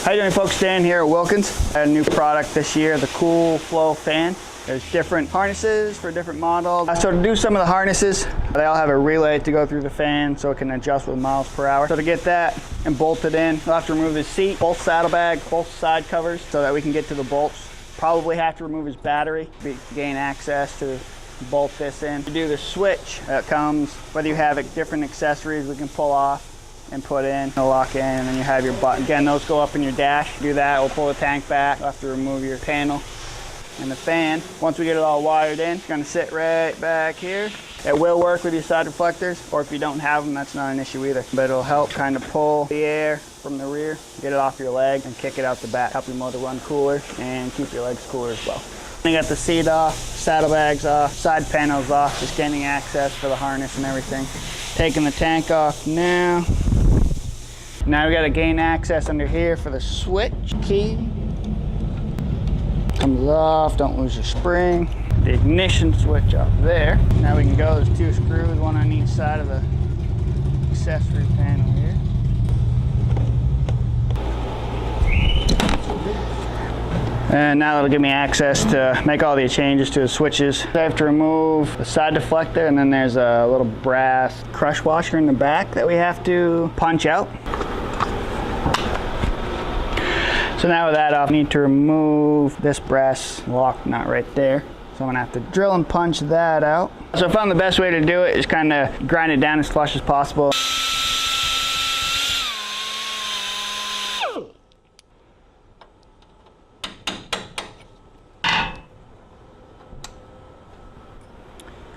How you doing, folks? Dan here at Wilkins. I had a new product this year, the Cool Flow fan. There's different harnesses for different models. So to do some of the harnesses, they all have a relay to go through the fan so it can adjust with miles per hour. So to get that and bolt it in, we'll have to remove his seat, both saddlebags, both side covers so that we can get to the bolts. Probably have to remove his battery to gain access to bolt this in. To do the switch that comes, whether you have different accessories we can pull off and put in, lock in, and then you have your button. Again, those go up in your dash. Do that, we'll pull the tank back. You'll have to remove your panel and the fan. Once we get it all wired in, it's gonna sit right back here. It will work with your side reflectors, or if you don't have them, that's not an issue either. But it'll help kind of pull the air from the rear, get it off your leg, and kick it out the back. Help your motor run cooler and keep your legs cooler as well. You got the seat off, saddlebags off, side panels off, just gaining access for the harness and everything. Taking the tank off now. Now we got to gain access under here for the switch key. Comes off, don't lose your spring. The ignition switch up there. Now we can go, there's two screws, one on each side of the accessory panel here. And now that'll give me access to make all the changes to the switches. I have to remove the side deflector, and then there's a little brass crush washer in the back that we have to punch out. So now with that off, I need to remove this brass lock nut right there. So I'm gonna have to drill and punch that out. So I found the best way to do it is kind of grind it down as flush as possible.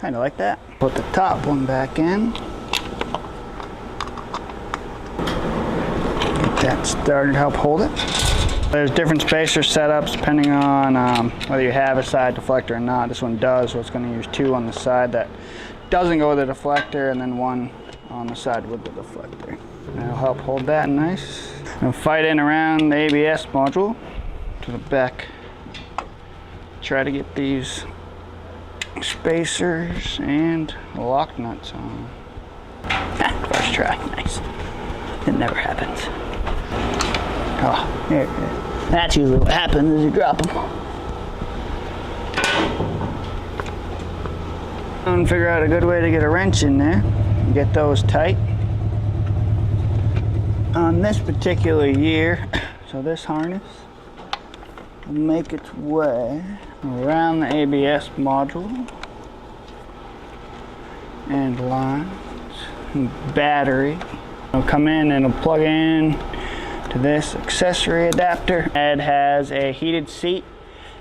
Kind of like that. Put the top one back in. Get that started, help hold it. There's different spacer setups depending on whether you have a side deflector or not. This one does, so it's going to use two on the side that doesn't go with the deflector, and then one on the side with the deflector. That'll help hold that nice. And fight in around the ABS module to the back. Try to get these spacers and lock nuts on. First try, nice. It never happens. Oh, here. That's usually what happens is you drop them. And figure out a good way to get a wrench in there and get those tight. On this particular year, so this harness will make its way around the ABS module and lines and battery. It'll come in and it'll plug in to this accessory adapter. It has a heated seat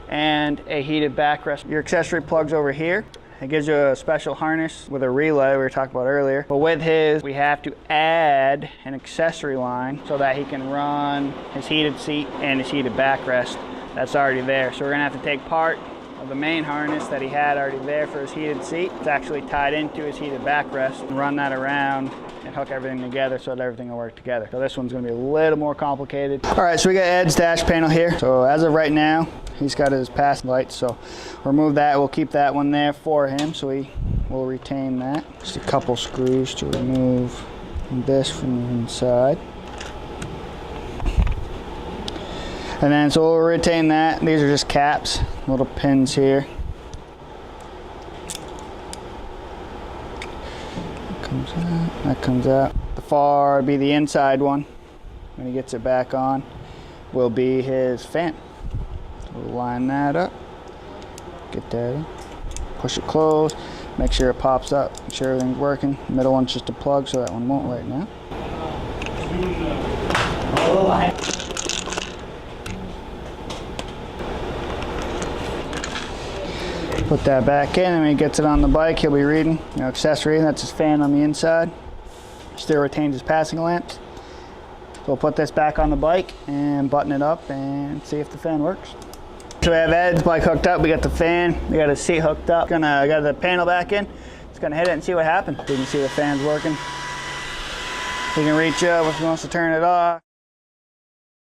and a heated backrest. Your accessory plugs over here. It gives you a special harness with a relay we were talking about earlier. But with his, we have to add an accessory line so that he can run his heated seat and his heated backrest. That's already there. So we're gonna have to take part of the main harness that he had already there for his heated seat. It's actually tied into his heated backrest, and run that around and hook everything together so that everything will work together. So this one's gonna be a little more complicated. All right, so we got Ed's dash panel here. So as of right now, he's got his pass lights, so we'll remove that. We'll keep that one there for him, so we will retain that. Just a couple screws to remove this from the inside. And then, so we'll retain that. These are just caps, little pins here. That comes out. The far be the inside one. When he gets it back on, will be his fan. So we'll line that up. Get that in. Push it closed. Make sure it pops up. Make sure everything's working. The middle one's just a plug, so that one won't right now. Put that back in, and when he gets it on the bike, he'll be reading, accessory. That's his fan on the inside. Still retains his passing lamps. So we'll put this back on the bike and button it up and see if the fan works. So we have Ed's bike hooked up. We got the fan. We got his seat hooked up. Got the panel back in. Just gonna hit it and see what happens. You can see the fan's working. He can reach up if he wants to turn it off.